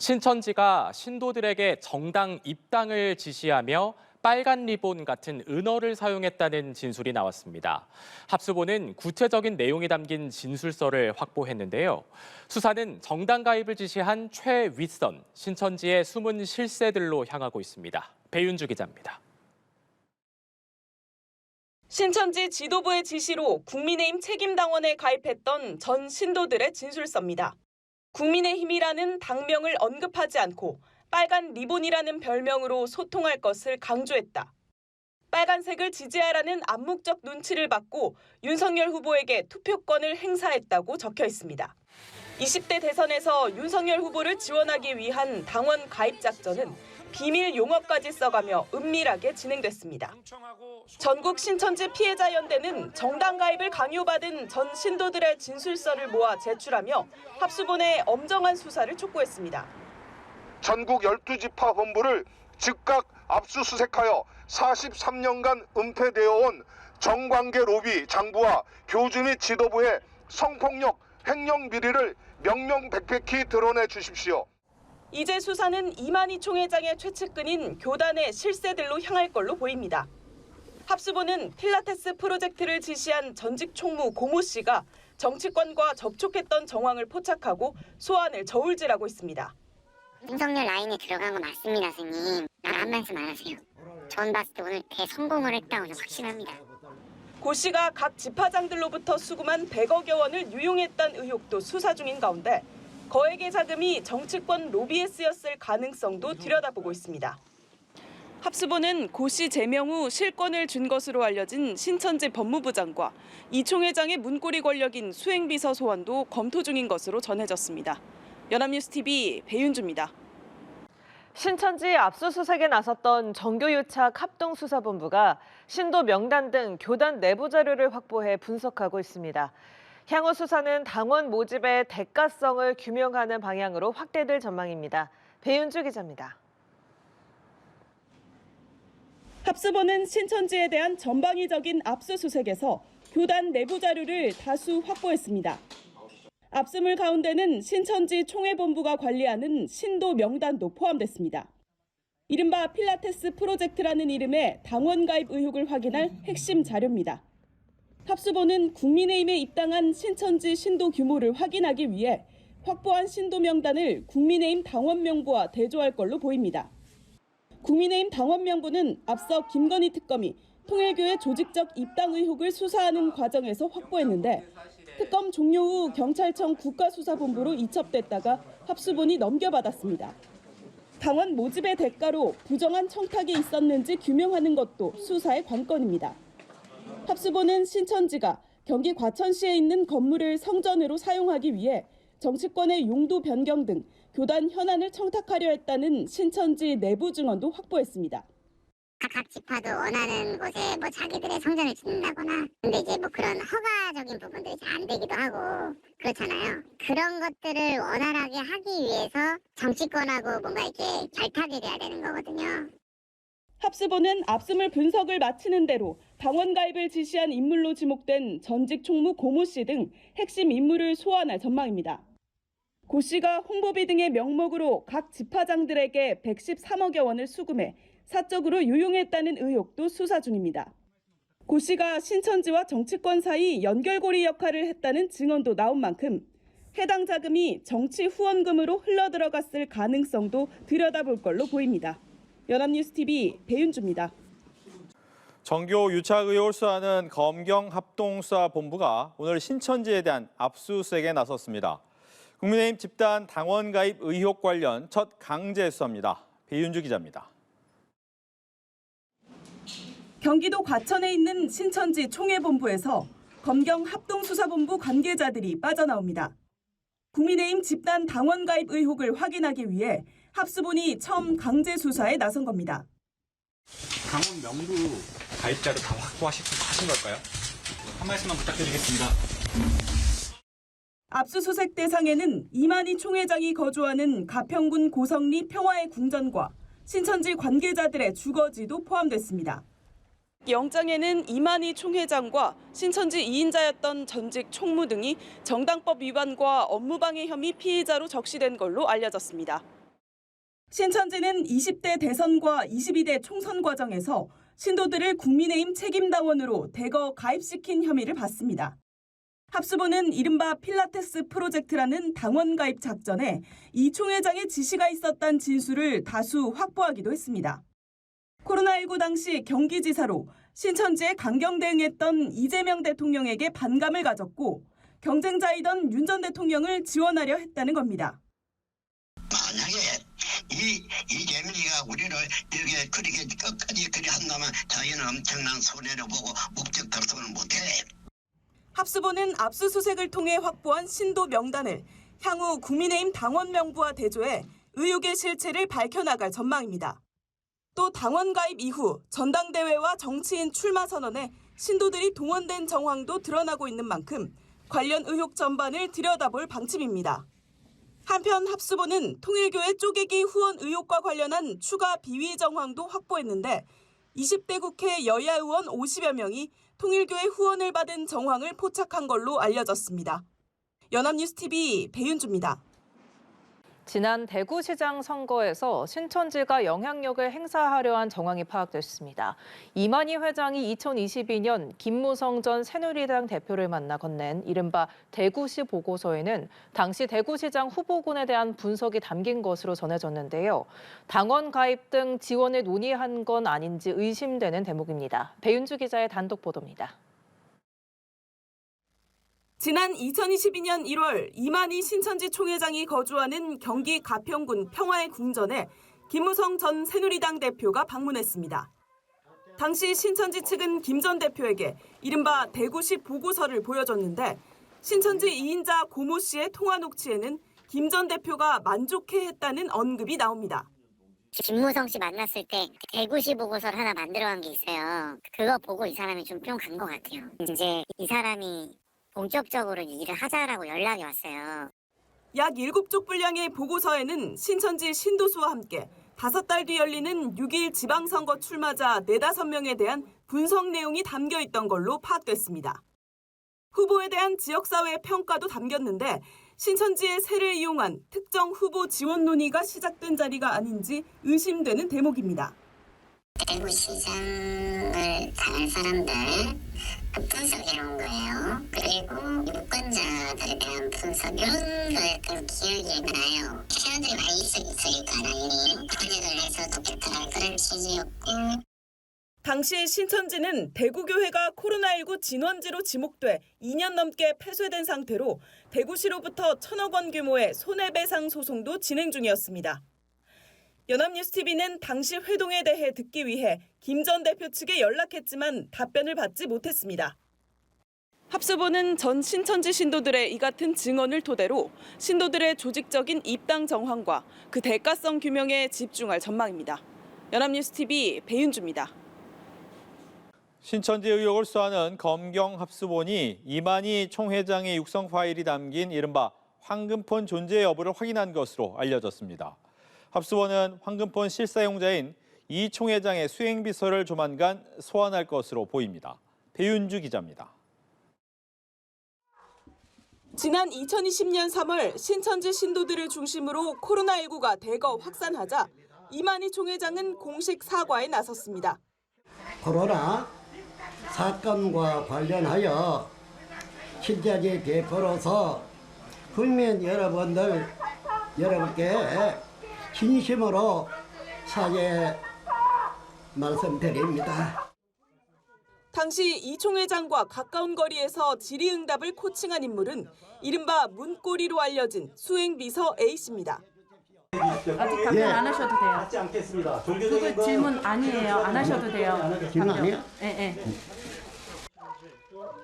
신천지가 신도들에게 정당 입당을 지시하며 빨간 리본 같은 은어를 사용했다는 진술이 나왔습니다. 합수본은 구체적인 내용이 담긴 진술서를 확보했는데요. 수사는 정당 가입을 지시한 최윗선, 신천지의 숨은 실세들로 향하고 있습니다. 배윤주 기자입니다. 신천지 지도부의 지시로 국민의힘 책임당원에 가입했던 전 신도들의 진술서입니다. 국민의힘이라는 당명을 언급하지 않고 빨간 리본이라는 별명으로 소통할 것을 강조했다. 빨간색을 지지하라는 암묵적 눈치를 받고 윤석열 후보에게 투표권을 행사했다고 적혀 있습니다. 20대 대선에서 윤석열 후보를 지원하기 위한 당원 가입 작전은 비밀 용어까지 써가며 은밀하게 진행됐습니다. 전국 신천지 피해자 연대는 정당 가입을 강요받은 전 신도들의 진술서를 모아 제출하며 합수본의 엄정한 수사를 촉구했습니다. 전국 12지파 본부를 즉각 압수수색하여 43년간 은폐되어 온 정관계 로비 장부와 교주 및 지도부의 성폭력 횡령 비리를 명명백백히 드러내 주십시오. 이제 수사는 이만희 총회장의 최측근인 교단의 실세들로 향할 걸로 보입니다. 합수본은 필라테스 프로젝트를 지시한 전직 총무 고모 씨가 정치권과 접촉했던 정황을 포착하고 소환을 저울질하고 있습니다. 윤석열 라인에 들어간 거 맞습니다, 선생님. 한 말씀 안 하세요. 전 봤을 때 오늘 대성공을 했다고 확신합니다. 고 씨가 각 지파장들로부터 수금한 100억여 원을 유용했다는 의혹도 수사 중인 가운데 거액의 자금이 정치권 로비에 쓰였을 가능성도 들여다보고 있습니다. 합수본은 고 씨 제명 후 실권을 준 것으로 알려진 신천지 법무부장과 이 총회장의 문고리 권력인 수행비서 소환도 검토 중인 것으로 전해졌습니다. 연합뉴스TV 배윤주입니다. 신천지 압수수색에 나섰던 정교유착 합동수사본부가 신도 명단 등 교단 내부 자료를 확보해 분석하고 있습니다. 향후 수사는 당원 모집의 대가성을 규명하는 방향으로 확대될 전망입니다. 배윤주 기자입니다. 합수본은 신천지에 대한 전방위적인 압수수색에서 교단 내부 자료를 다수 확보했습니다. 압수물 가운데는 신천지 총회본부가 관리하는 신도 명단도 포함됐습니다. 이른바 필라테스 프로젝트라는 이름의 당원 가입 의혹을 확인할 핵심 자료입니다. 합수본은 국민의힘에 입당한 신천지 신도 규모를 확인하기 위해 확보한 신도 명단을 국민의힘 당원 명부와 대조할 걸로 보입니다. 국민의힘 당원 명부는 앞서 김건희 특검이 통일교의 조직적 입당 의혹을 수사하는 과정에서 확보했는데 특검 종료 후 경찰청 국가수사본부로 이첩됐다가 합수본이 넘겨받았습니다. 당원 모집의 대가로 부정한 청탁이 있었는지 규명하는 것도 수사의 관건입니다. 합수본은 신천지가 경기 과천시에 있는 건물을 성전으로 사용하기 위해 정치권의 용도 변경 등 교단 현안을 청탁하려 했다는 신천지 내부 증언도 확보했습니다. 각 지파도 원하는 곳에 자기들의 성전을 짓는다거나 근데 이제 그런 허가적인 부분들이 잘 안 되기도 하고 그렇잖아요. 그런 것들을 원활하게 하기 위해서 정치권하고 뭔가 이렇게 결탁이 돼야 되는 거거든요. 합수본은 압수물 분석을 마치는 대로 당원 가입을 지시한 인물로 지목된 전직 총무 고모 씨 등 핵심 인물을 소환할 전망입니다. 고 씨가 홍보비 등의 명목으로 각 지파장들에게 113억여 원을 수금해 사적으로 유용했다는 의혹도 수사 중입니다. 고 씨가 신천지와 정치권 사이 연결고리 역할을 했다는 증언도 나온 만큼 해당 자금이 정치 후원금으로 흘러들어갔을 가능성도 들여다볼 걸로 보입니다. 연합뉴스TV 배윤주입니다. 정교 유착 의혹을 수사하는 검경 합동수사본부가 오늘 신천지에 대한 압수수색에 나섰습니다. 국민의힘 집단 당원 가입 의혹 관련 첫 강제 수사입니다. 배윤주 기자입니다. 경기도 과천에 있는 신천지 총회본부에서 검경 합동수사본부 관계자들이 빠져나옵니다. 국민의힘 집단 당원 가입 의혹을 확인하기 위해 합수본이 처음 강제 수사에 나선 겁니다. 당원 명부 가입자를 다 확보하신 걸까요? 한 말씀만 부탁드리겠습니다. 압수수색 대상에는 이만희 총회장이 거주하는 가평군 고성리 평화의 궁전과 신천지 관계자들의 주거지도 포함됐습니다. 영장에는 이만희 총회장과 신천지 2인자였던 전직 총무 등이 정당법 위반과 업무방해 혐의 피의자로 적시된 걸로 알려졌습니다. 신천지는 20대 대선과 22대 총선 과정에서 신도들을 국민의힘 책임당원으로 대거 가입시킨 혐의를 받습니다. 합수본은 이른바 필라테스 프로젝트라는 당원 가입 작전에 이 총회장의 지시가 있었다는 진술을 다수 확보하기도 했습니다. 코로나19 당시 경기지사로 신천지에 강경 대응했던 이재명 대통령에게 반감을 가졌고 경쟁자이던 윤 전 대통령을 지원하려 했다는 겁니다. 만약에 이재명이가 우리를 이렇게 그렇게 끝까지 그리 한다면 자기는 엄청난 손해를 보고 목적 달성을 못해. 합수본은 압수수색을 통해 확보한 신도 명단을 향후 국민의힘 당원 명부와 대조해 의혹의 실체를 밝혀나갈 전망입니다. 또 당원 가입 이후 전당대회와 정치인 출마 선언에 신도들이 동원된 정황도 드러나고 있는 만큼 관련 의혹 전반을 들여다볼 방침입니다. 한편 합수본은 통일교회 쪼개기 후원 의혹과 관련한 추가 비위 정황도 확보했는데 20대 국회 여야 의원 50여 명이 통일교회 후원을 받은 정황을 포착한 걸로 알려졌습니다. 연합뉴스TV 배윤주입니다. 지난 대구시장 선거에서 신천지가 영향력을 행사하려 한 정황이 파악됐습니다. 이만희 회장이 2022년 김무성 전 새누리당 대표를 만나 건넨 이른바 대구시 보고서에는 당시 대구시장 후보군에 대한 분석이 담긴 것으로 전해졌는데요. 당원 가입 등 지원을 논의한 건 아닌지 의심되는 대목입니다. 배윤주 기자의 단독 보도입니다. 지난 2022년 1월 이만희 신천지 총회장이 거주하는 경기 가평군 평화의 궁전에 김무성 전 새누리당 대표가 방문했습니다. 당시 신천지 측은 김 전 대표에게 이른바 대구시 보고서를 보여줬는데 신천지 2인자 고모 씨의 통화 녹취에는 김 전 대표가 만족해했다는 언급이 나옵니다. 김무성 씨 만났을 때 대구시 보고서를 하나 만들어간 게 있어요. 그거 보고 이 사람이 좀 뿅 간 것 같아요. 이제 이 사람이 본격적으로 일을 하자라고 연락이 왔어요. 약 7쪽 분량의 보고서에는 신천지 신도수와 함께 5달 뒤 열리는 6.1 지방선거 출마자 4-5명에 대한 분석 내용이 담겨 있던 걸로 파악됐습니다. 후보에 대한 지역사회 평가도 담겼는데 신천지의 세를 이용한 특정 후보 지원 논의가 시작된 자리가 아닌지 의심되는 대목입니다. 대구시장을 잘 사람들 분석해놓은 거예요. 그리고 유권자들에 대한 분석 이런 걸 기억이 나요. 시간들이 많이 있으니까 당연히 확인을 해서 좋겠다 그런 취지였고. 당시 신천지는 대구교회가 코로나19 진원지로 지목돼 2년 넘게 폐쇄된 상태로 대구시로부터 1,000억 원 규모의 손해배상 소송도 진행 중이었습니다. 연합뉴스TV는 당시 회동에 대해 듣기 위해 김 전 대표 측에 연락했지만 답변을 받지 못했습니다. 합수본은 전 신천지 신도들의 이 같은 증언을 토대로 신도들의 조직적인 입당 정황과 그 대가성 규명에 집중할 전망입니다. 연합뉴스TV 배윤주입니다. 신천지 의혹을 수사하는 검경 합수본이 이만희 총회장의 육성 파일이 담긴 이른바 황금폰 존재 여부를 확인한 것으로 알려졌습니다. 합수본은 황금폰 실사용자인 이 총회장의 수행비서를 조만간 소환할 것으로 보입니다. 배윤주 기자입니다. 지난 2020년 3월 신천지 신도들을 중심으로 코로나19가 대거 확산하자 이만희 총회장은 공식 사과에 나섰습니다. 코로나 사건과 관련하여 신천지 대표로서 국민 여러분께 진심으로 사죄 말씀드립니다. 당시 이 총회장과 가까운 거리에서 질의응답을 코칭한 인물은 이른바 문고리로 알려진 수행비서 A씨입니다. 아직 답변 안 하셔도 돼요. 하지 않겠습니다. 그거 질문 아니에요. 안 하셔도 돼요. 질문 아니에요? 네.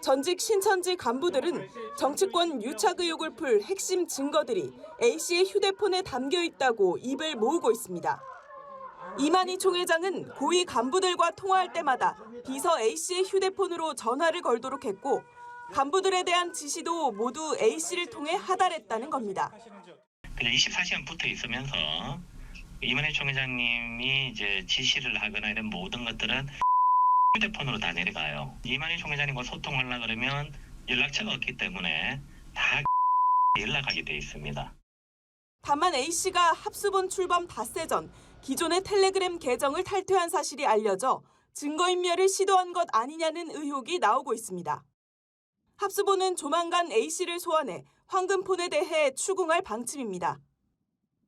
전직 신천지 간부들은 정치권 유착 의혹을 풀 핵심 증거들이 A씨의 휴대폰에 담겨 있다고 입을 모으고 있습니다. 이만희 총회장은 고위 간부들과 통화할 때마다 비서 A씨의 휴대폰으로 전화를 걸도록 했고 간부들에 대한 지시도 모두 A씨를 통해 하달했다는 겁니다. 24시간 붙어 있으면서 이만희 총회장님이 이제 지시를 하거나 이런 모든 것들은 휴대폰으로 다 내려가요. 이만희 총회장님과 소통하려고 그러면 연락처가 없기 때문에 다 연락하게 돼 있습니다. 다만 A씨가 합수본 출범 닷새 전 기존의 텔레그램 계정을 탈퇴한 사실이 알려져 증거인멸을 시도한 것 아니냐는 의혹이 나오고 있습니다. 합수본은 조만간 A씨를 소환해 황금폰에 대해 추궁할 방침입니다.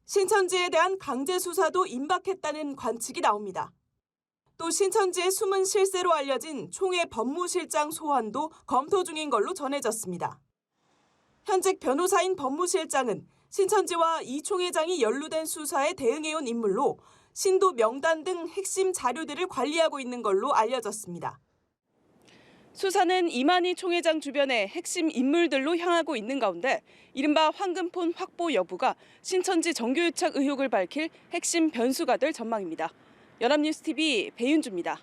신천지에 대한 강제 수사도 임박했다는 관측이 나옵니다. 또 신천지의 숨은 실세로 알려진 총회 법무실장 소환도 검토 중인 걸로 전해졌습니다. 현직 변호사인 법무실장은 신천지와 이 총회장이 연루된 수사에 대응해온 인물로 신도 명단 등 핵심 자료들을 관리하고 있는 걸로 알려졌습니다. 수사는 이만희 총회장 주변의 핵심 인물들로 향하고 있는 가운데 이른바 황금폰 확보 여부가 신천지 정교유착 의혹을 밝힐 핵심 변수가 될 전망입니다. 연합뉴스TV 배윤주입니다.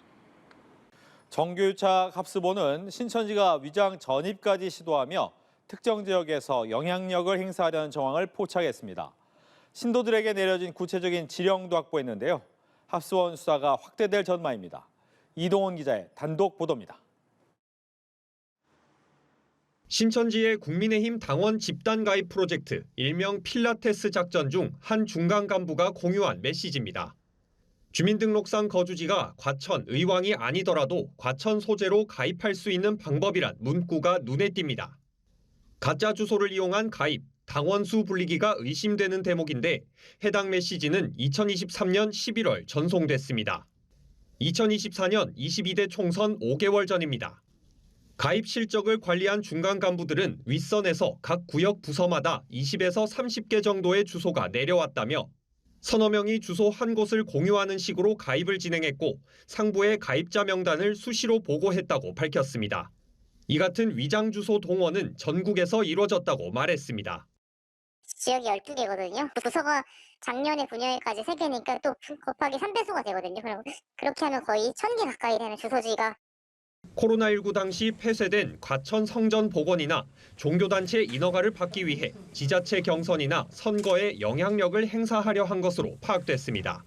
정교유착 합수본은 신천지가 위장 전입까지 시도하며 특정 지역에서 영향력을 행사하려는 정황을 포착했습니다. 신도들에게 내려진 구체적인 지령도 확보했는데요. 합수본 수사가 확대될 전망입니다. 이동훈 기자의 단독 보도입니다. 신천지의 국민의힘 당원 집단 가입 프로젝트, 일명 필라테스 작전 중 한 중간 간부가 공유한 메시지입니다. 주민등록상 거주지가 과천, 의왕이 아니더라도 과천 소재로 가입할 수 있는 방법이란 문구가 눈에 띕니다. 가짜 주소를 이용한 가입, 당원 수 불리기가 의심되는 대목인데 해당 메시지는 2023년 11월 전송됐습니다. 2024년 22대 총선 5개월 전입니다. 가입 실적을 관리한 중간 간부들은 윗선에서 각 구역 부서마다 20에서 30개 정도의 주소가 내려왔다며 서너 명이 주소 한 곳을 공유하는 식으로 가입을 진행했고 상부의 가입자 명단을 수시로 보고했다고 밝혔습니다. 이 같은 위장 주소 동원은 전국에서 이루어졌다고 말했습니다. 지역이 12개거든요. 부서가 작년에 분여일까지 3개니까 또 곱하기 3배수가 되거든요. 그럼 그렇게 하면 거의 1000개 가까이 되는 주소지가. 코로나19 당시 폐쇄된 과천 성전 복원이나 종교단체 인허가를 받기 위해 지자체 경선이나 선거에 영향력을 행사하려 한 것으로 파악됐습니다.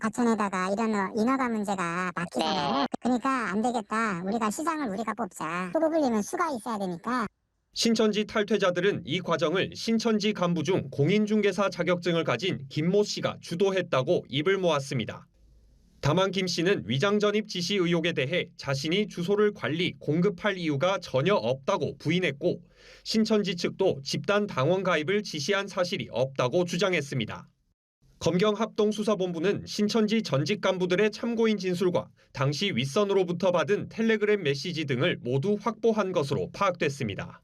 과천에다가 이런 인허가 문제가 막히잖아요. 그러니까 안 되겠다. 우리가 시장을 우리가 뽑자. 또 뽑으려면 수가 있어야 되니까. 신천지 탈퇴자들은 이 과정을 신천지 간부 중 공인중개사 자격증을 가진 김모 씨가 주도했다고 입을 모았습니다. 다만 김 씨는 위장 전입 지시 의혹에 대해 자신이 주소를 관리, 공급할 이유가 전혀 없다고 부인했고 신천지 측도 집단 당원 가입을 지시한 사실이 없다고 주장했습니다. 검경합동수사본부는 신천지 전직 간부들의 참고인 진술과 당시 윗선으로부터 받은 텔레그램 메시지 등을 모두 확보한 것으로 파악됐습니다.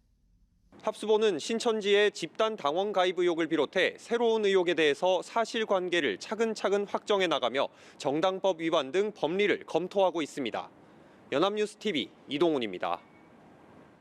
합수본은 신천지의 집단 당원 가입 의혹을 비롯해 새로운 의혹에 대해서 사실관계를 차근차근 확정해 나가며 정당법 위반 등 법리를 검토하고 있습니다. 연합뉴스TV 이동훈입니다.